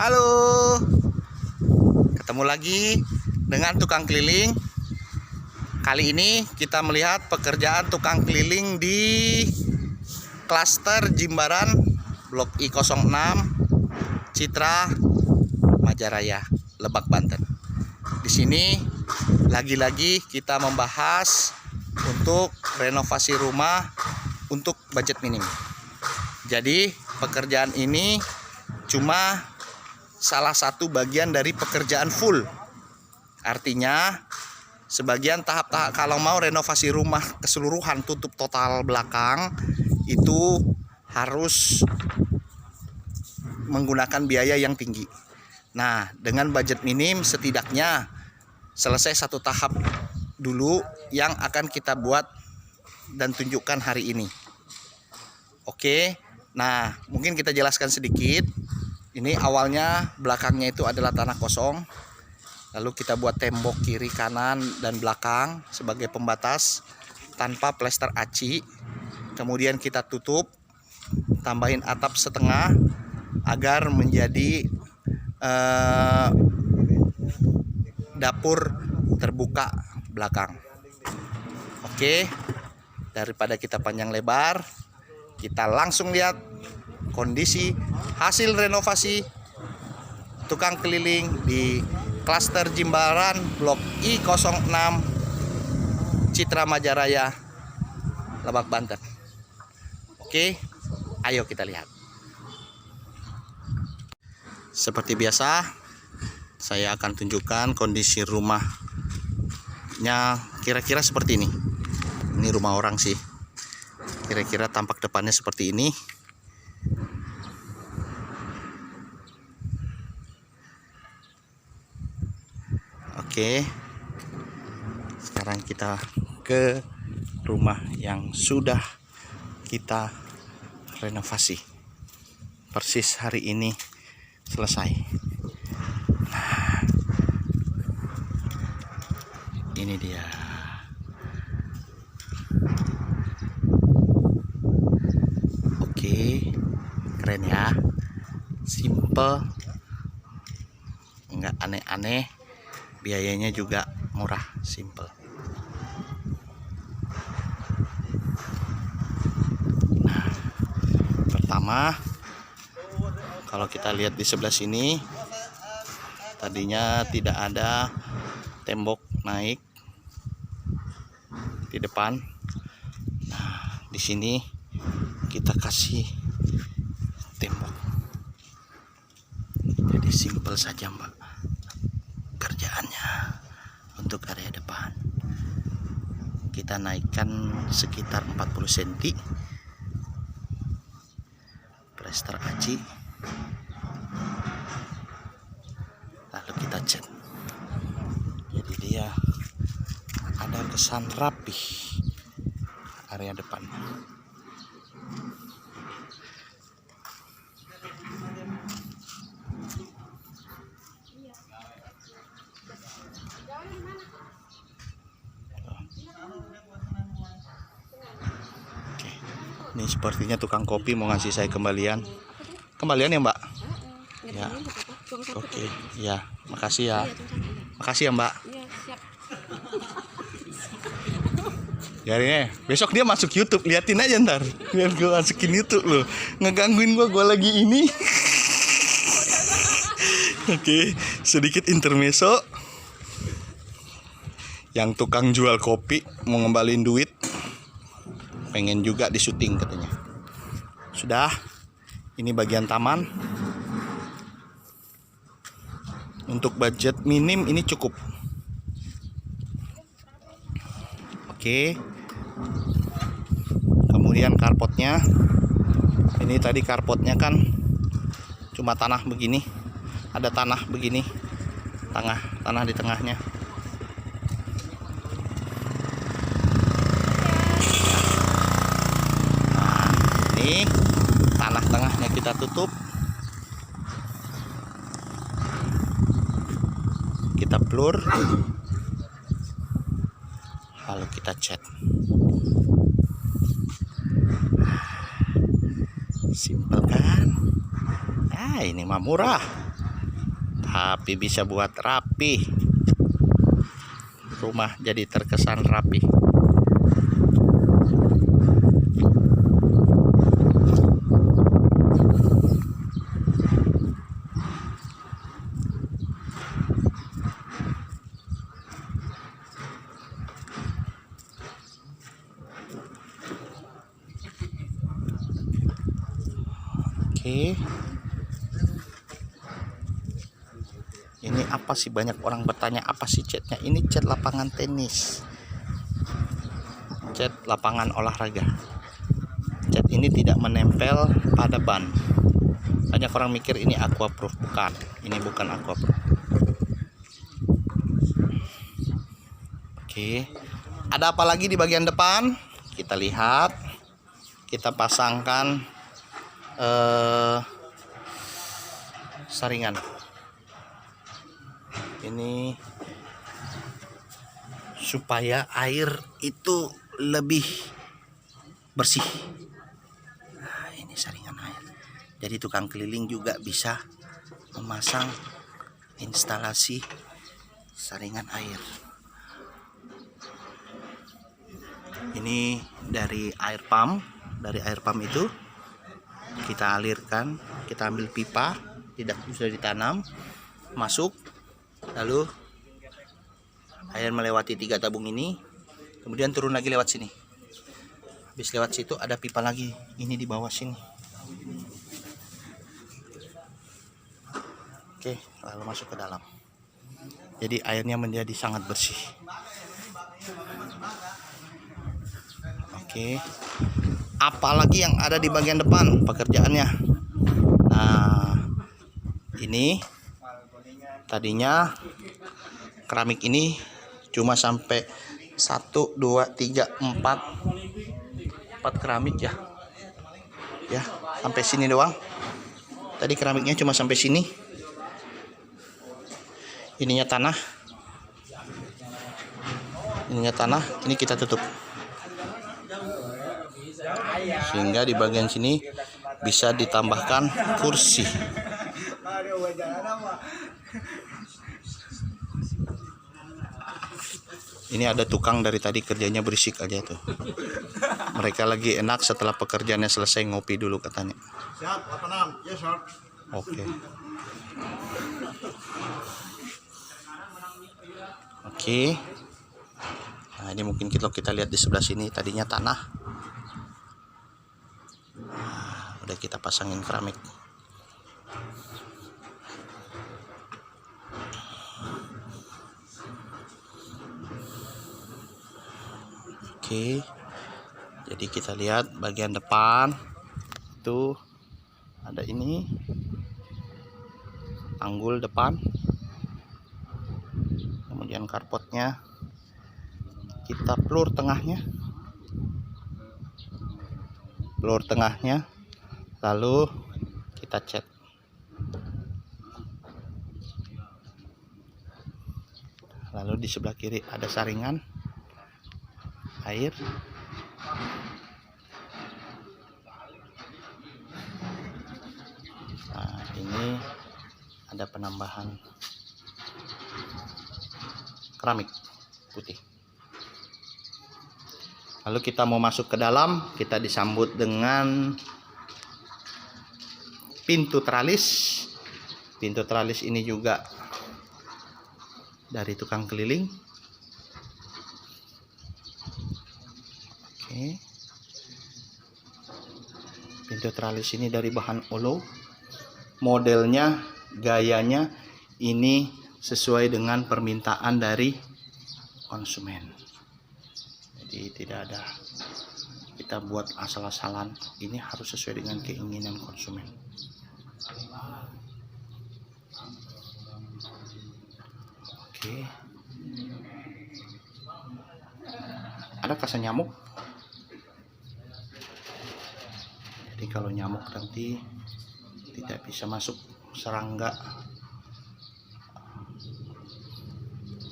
Halo, ketemu lagi dengan tukang keliling. Kali ini kita melihat pekerjaan tukang keliling di klaster Jimbaran Blok I06 Citra Majaraya, Lebak, Banten. Di sini lagi-lagi kita membahas untuk renovasi rumah untuk budget minim. Jadi pekerjaan ini cuma salah satu bagian dari pekerjaan full. Artinya sebagian tahap-tahap kalau mau renovasi rumah keseluruhan tutup total belakang itu harus menggunakan biaya yang tinggi. Nah, dengan budget minim setidaknya selesai satu tahap dulu yang akan kita buat dan tunjukkan hari ini. Oke, nah mungkin kita jelaskan sedikit. Ini awalnya belakangnya itu adalah tanah kosong. Lalu kita buat tembok kiri, kanan, dan belakang sebagai pembatas tanpa plester aci. Kemudian kita tutup, tambahin atap setengah agar menjadi dapur terbuka belakang. Oke, daripada kita panjang lebar, kita langsung lihat kondisi hasil renovasi tukang keliling di klaster Jimbaran Blok I06 Citra Majaraya, Lebak, Banten. Oke, ayo kita lihat. Seperti biasa, saya akan tunjukkan kondisi rumahnya kira-kira seperti ini. Ini rumah orang sih. Kira-kira tampak depannya seperti ini. Oke, sekarang kita ke rumah yang sudah kita renovasi. Persis hari ini selesai. Nah, ini dia. Oke, keren ya. Simple, nggak aneh-aneh. Biayanya juga murah, simple. Nah, pertama kalau kita lihat di sebelah sini, tadinya tidak ada tembok naik di depan. Nah, di sini kita kasih tembok. Jadi simple saja, Mbak, kerjaannya. Untuk area depan kita naikkan sekitar 40 cm, plester aci, lalu kita cat. Jadi dia ada kesan rapi area depan. Ini sepertinya tukang kopi mau ngasih saya kembalian. Kembalian ya Mbak? Ya. Oke, ya. Makasih ya. Makasih ya Mbak. Iya, siap. Ya ini, besok dia masuk YouTube, liatin aja ntar. Biar gue masukin YouTube loh. Ngegangguin gue lagi ini. Oke, sedikit intermezzo. Yang tukang jual kopi mau ngembalin duit, pengen juga di syuting katanya. Sudah, ini bagian taman. Untuk budget minim ini cukup. Oke. Kemudian karpotnya. Ini tadi karpotnya kan cuma tanah begini. Ada tanah begini. Tanah di tengahnya. Nah, ini tanah tengahnya kita tutup. Kita blur. Lalu kita cat. Simpel kan? Ini mah murah, tapi bisa buat rapi. Rumah jadi terkesan rapi. Oke. Ini apa sih, banyak orang bertanya apa sih catnya? Ini cat lapangan tenis. Cat lapangan olahraga. Cat ini tidak menempel pada ban. Banyak orang mikir ini aquaproof, bukan. Ini bukan aquaproof. Oke. Ada apa lagi di bagian depan? Kita lihat. Kita pasangkan saringan. Ini supaya air itu lebih bersih. Nah, ini saringan air. Jadi tukang keliling juga bisa memasang instalasi saringan air. Ini dari air pump. Dari air pump itu kita alirkan, kita ambil pipa, tidak sudah ditanam, masuk, lalu air melewati 3 tabung ini, kemudian turun lagi lewat sini. Habis lewat situ ada pipa lagi, ini di bawah sini. Oke, lalu masuk ke dalam. Jadi airnya menjadi sangat bersih. Oke. Apalagi yang ada di bagian depan pekerjaannya. Nah, ini tadinya keramik ini cuma sampai 1, 2, 3, 4 keramik ya. Ya, sampai sini doang. Tadi keramiknya cuma sampai sini. Ininya tanah. Ini kita tutup. Sehingga di bagian sini bisa ditambahkan kursi. Ini ada tukang dari tadi kerjanya berisik aja tuh. Mereka lagi enak setelah pekerjaannya selesai, ngopi dulu katanya. Siap, 86. Yes, sir. Oke. Oke. Nah, ini mungkin kita lihat di sebelah sini tadinya tanah. Udah kita pasangin keramik. Oke. Jadi kita lihat bagian depan itu ada ini tanggul depan, kemudian karpotnya kita plur tengahnya, lalu kita cat. Lalu di sebelah kiri ada saringan air. ini ada penambahan keramik putih. Lalu kita mau masuk ke dalam, kita disambut dengan pintu teralis. Pintu teralis ini juga dari tukang keliling. Oke. Pintu teralis ini dari bahan olo. Modelnya, gayanya ini sesuai dengan permintaan dari konsumen. Jadi tidak ada kita buat asal-asalan, ini harus sesuai dengan keinginan konsumen. Oke. Ada kasa nyamuk. Jadi kalau nyamuk nanti tidak bisa masuk, serangga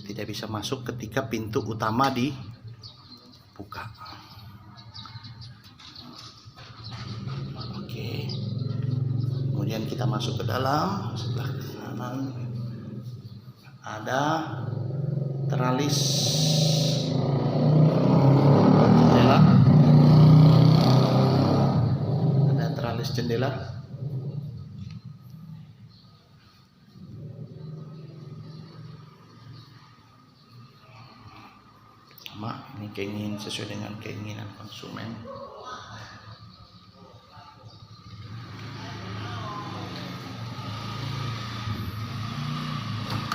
tidak bisa masuk ketika pintu utama dibuka. Oke. Kemudian kita masuk ke dalam. Sebelah kanan ada teralis jendela. Ada teralis jendela. Sama, ini sesuai dengan keinginan konsumen.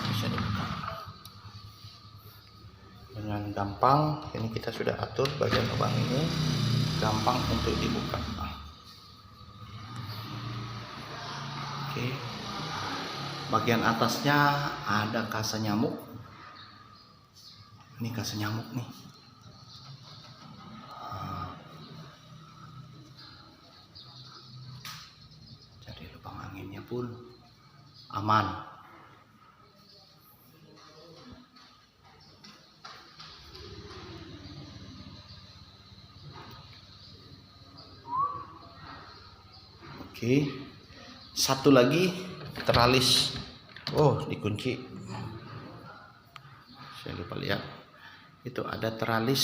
Bisa dibuka dengan gampang. Ini kita sudah atur bagian lubang ini, gampang untuk dibuka. Oke. Bagian atasnya ada kasa nyamuk. Ini kasa nyamuk nih. Jadi lubang anginnya pun aman. Oke. Satu lagi teralis. Oh, dikunci. Saya lupa lihat. Itu ada teralis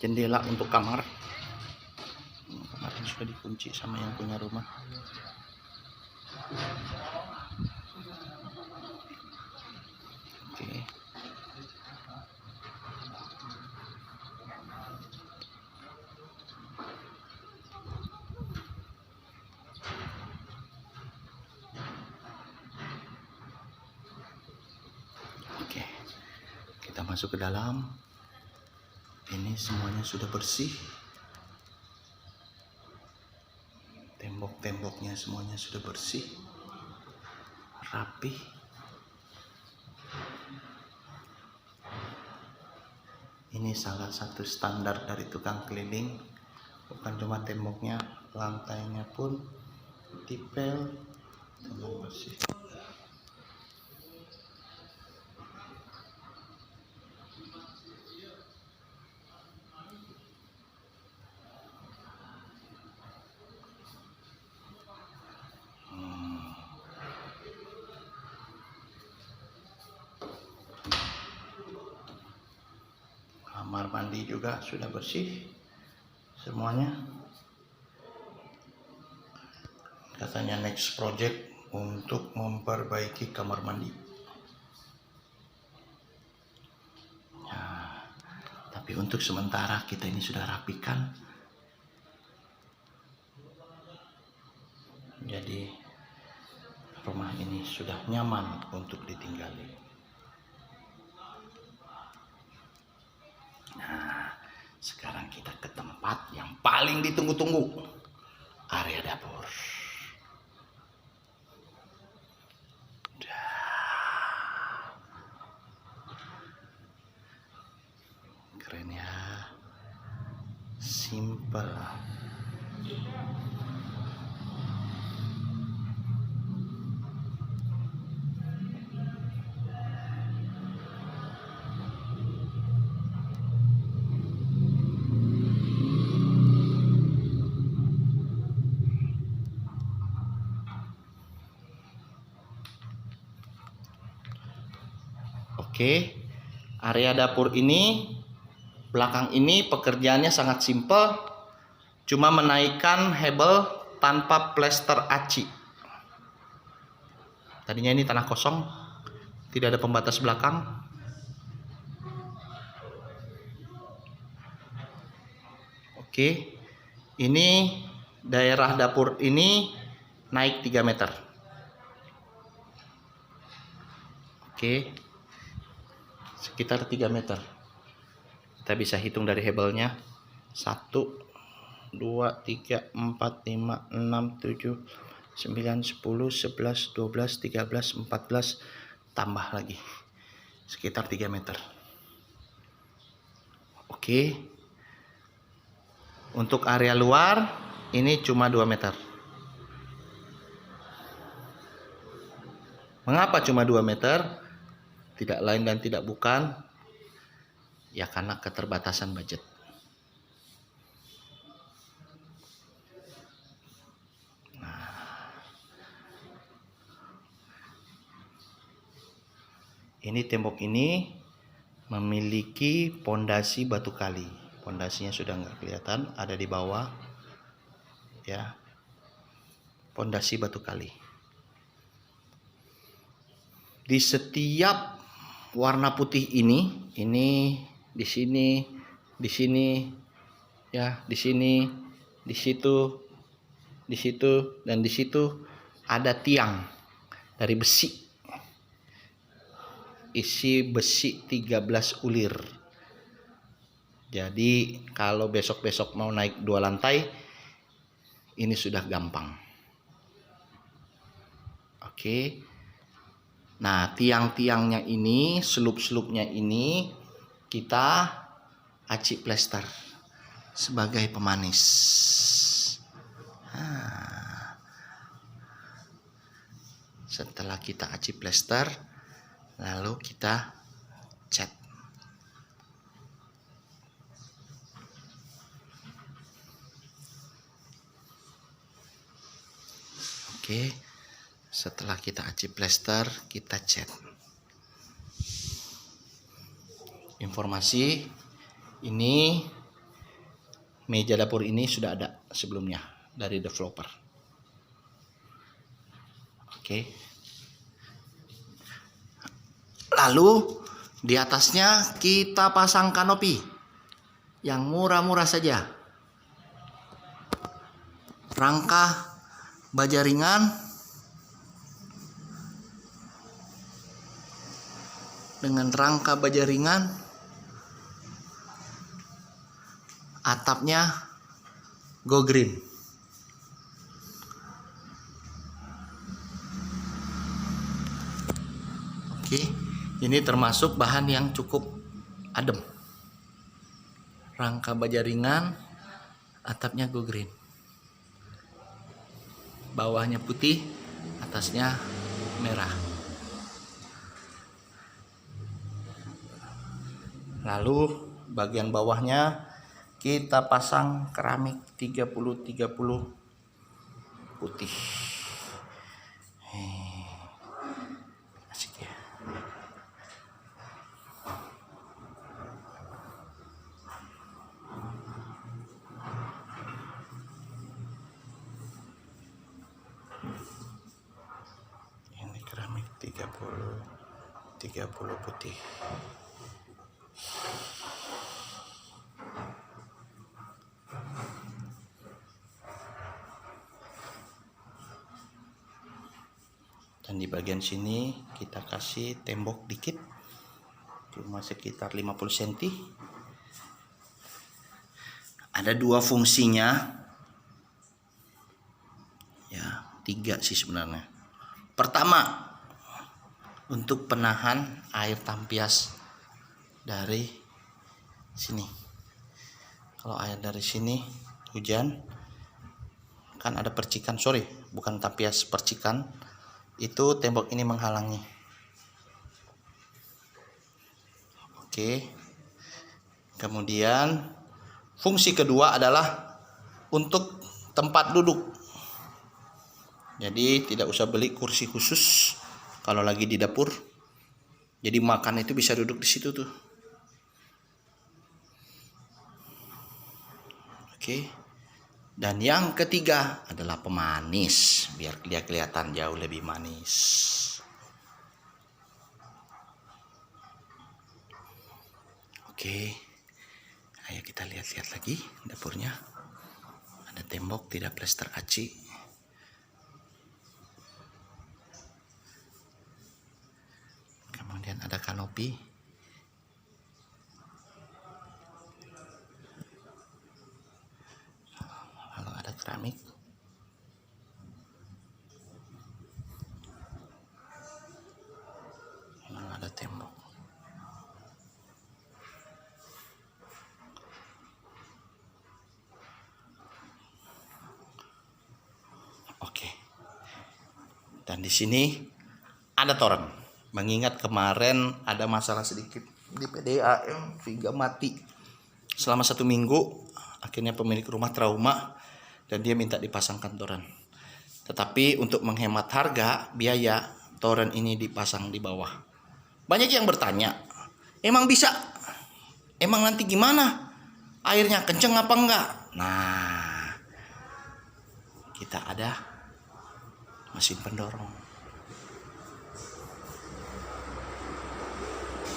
jendela untuk kamar. Kemarin sudah dikunci sama yang punya rumah. Oke. Oke. Kita masuk ke dalam. Ini semuanya sudah bersih. Tembok-temboknya semuanya sudah bersih, rapi. Ini salah satu standar dari tukang keliling. Bukan cuma temboknya, lantainya pun dipel dengan bersih. Kamar mandi juga sudah bersih semuanya. Katanya next project untuk memperbaiki kamar mandi. Ya, tapi untuk sementara kita ini sudah rapikan. Jadi rumah ini sudah nyaman untuk ditinggali. Nah, sekarang kita ke tempat yang paling ditunggu-tunggu, area dapur. Keren ya, simple. Oke, area dapur ini belakang ini pekerjaannya sangat simpel, cuma menaikkan hebel tanpa plester aci. Tadinya ini tanah kosong, tidak ada pembatas belakang. Oke, ini daerah dapur ini naik 3 meter. Oke, sekitar 3 meter. Kita bisa hitung dari hebelnya. 1, 2, 3, 4, 5, 6, 7, 9, 10, 11, 12, 13, 14, tambah lagi. Sekitar 3 meter. Oke. Untuk area luar ini cuma 2 meter. Mengapa cuma 2 meter? Tidak lain dan tidak bukan, ya karena keterbatasan budget. Ini tembok ini memiliki pondasi batu kali. Pondasinya sudah nggak kelihatan, ada di bawah. Ya, pondasi batu kali. Di setiap warna putih ini di sini, ya, di sini, di situ, dan di situ ada tiang dari besi. Isi besi 13 ulir. Jadi kalau besok-besok mau naik 2 lantai, ini sudah gampang. Oke. Nah, tiang-tiangnya ini, selub-selubnya ini kita aci plester sebagai pemanis. Setelah kita aci plester, lalu kita cat. Oke, setelah kita aci plester, kita cat. Informasi, ini meja dapur ini sudah ada sebelumnya dari developer. Oke. Lalu di atasnya kita pasang kanopi yang murah-murah saja. Rangka baja ringan dengan rangka baja ringan, atapnya go green. Oke, ini termasuk bahan yang cukup adem. Rangka baja ringan, atapnya go green. Bawahnya putih, atasnya merah. Lalu bagian bawahnya kita pasang keramik 30-30 putih. Asik ya. Ini keramik 30 putih. Dan di bagian sini kita kasih tembok dikit, cuma sekitar 50 cm. Ada 2 fungsinya, ya 3 sih sebenarnya. Pertama, untuk penahan air tampias dari sini. Kalau air dari sini hujan, kan ada percikan, bukan tampias, percikan. Itu tembok ini menghalangi. Oke. Kemudian fungsi kedua adalah untuk tempat duduk. Jadi tidak usah beli kursi khusus kalau lagi di dapur. Jadi makan itu bisa duduk di situ tuh. Oke. Dan yang ketiga adalah pemanis, biar dia kelihatan jauh lebih manis. Oke. Ayo kita lihat-lihat lagi dapurnya. Ada tembok, tidak plester aci. Kemudian ada kanopi. Lalu ada keramik. Lalu ada tembok. Oke. Dan di sini ada toren. Mengingat kemarin ada masalah sedikit di PDAM, Viga mati selama 1 minggu. Akhirnya pemilik rumah trauma dan dia minta dipasangkan toren. Tetapi untuk menghemat harga biaya, toren ini dipasang di bawah. Banyak yang bertanya, emang bisa? Emang nanti gimana? Airnya kenceng apa enggak? Nah, kita ada mesin pendorong.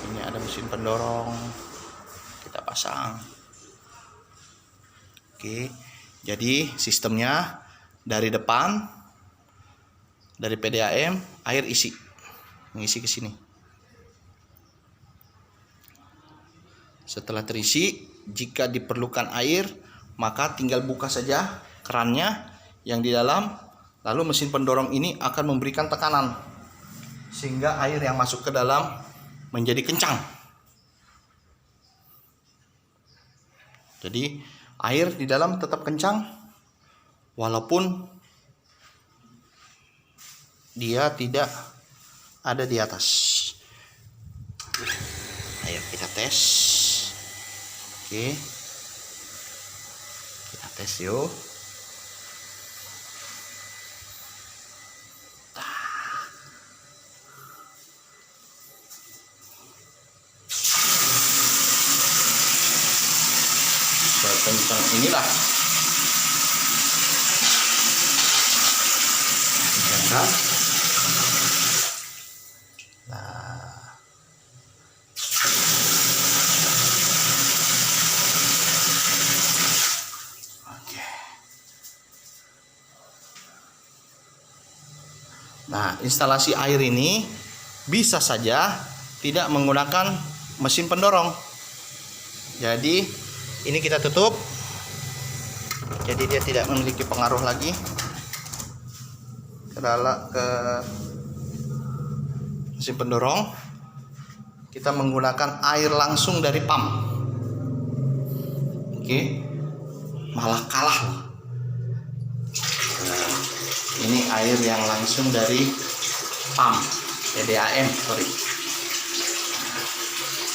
Ini ada mesin pendorong, kita pasang. Oke, jadi sistemnya dari depan, dari PDAM, air isi, mengisi ke sini. Setelah terisi, jika diperlukan air, maka tinggal buka saja kerannya yang di dalam, lalu mesin pendorong ini akan memberikan tekanan sehingga air yang masuk ke dalam menjadi kencang. Jadi air di dalam tetap kencang walaupun dia tidak ada di atas. Ayo kita tes. Oke. Kita tes yuk. Sekencang inilah. Kan? Nah. Oke. Nah, instalasi air ini bisa saja tidak menggunakan mesin pendorong. Jadi ini kita tutup. Jadi dia tidak memiliki pengaruh lagi ke mesin pendorong. Kita menggunakan air langsung dari pump. Oke. Malah kalah. Nah, ini air yang langsung dari pump PDAM, sorry.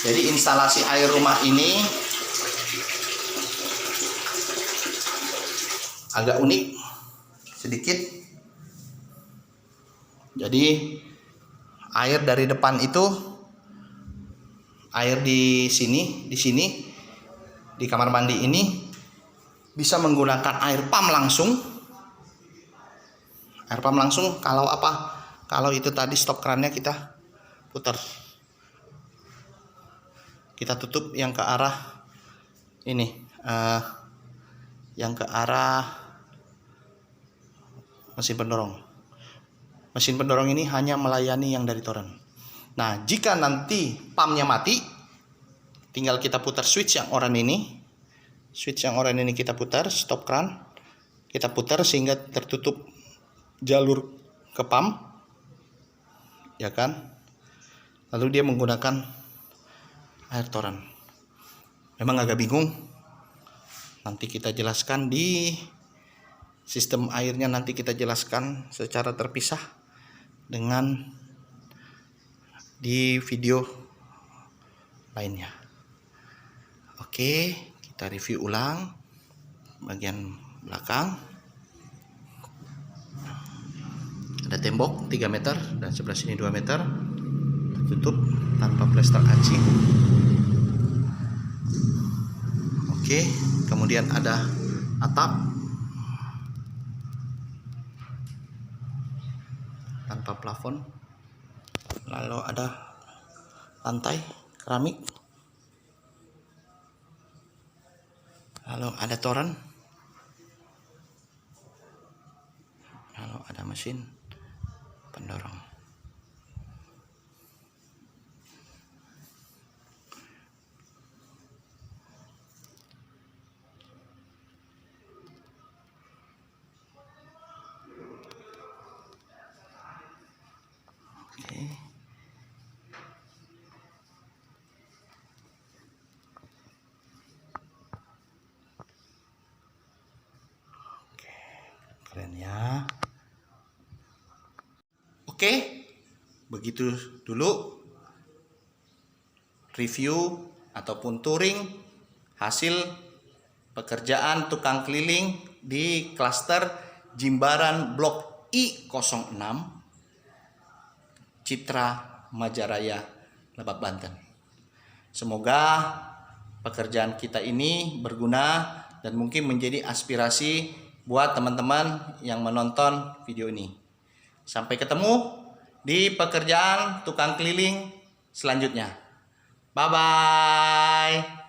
Jadi instalasi air rumah ini agak unik sedikit. Jadi air dari depan itu, air di sini di kamar mandi ini bisa menggunakan air pump langsung. Air pump langsung kalau apa? Kalau itu tadi stop kerannya kita putar. Kita tutup yang ke arah ini, yang ke arah mesin pendorong. Mesin pendorong ini hanya melayani yang dari toren. Nah, jika nanti pumpnya mati, tinggal kita putar switch yang oranye ini. Switch yang oranye ini kita putar, stop keran. Kita putar sehingga tertutup jalur ke pump. Ya kan? Lalu dia menggunakan air toren. Memang agak bingung. Nanti kita jelaskan di sistem airnya, nanti kita jelaskan secara terpisah dengan di video lainnya. Oke, kita review ulang bagian belakang. Ada tembok 3 meter dan sebelah sini 2 meter. tutup tanpa plester aci. Oke, kemudian ada atap tanpa plafon, lalu ada lantai keramik, lalu ada toren, lalu ada mesin pendorong. Oke. Oke, keren ya. Oke, begitu dulu review ataupun touring hasil pekerjaan tukang keliling di klaster Jimbaran Blok I06 Citra Majaraya, Lebak, Banten. Semoga pekerjaan kita ini berguna dan mungkin menjadi aspirasi buat teman-teman yang menonton video ini. Sampai ketemu di pekerjaan tukang keliling selanjutnya. Bye-bye.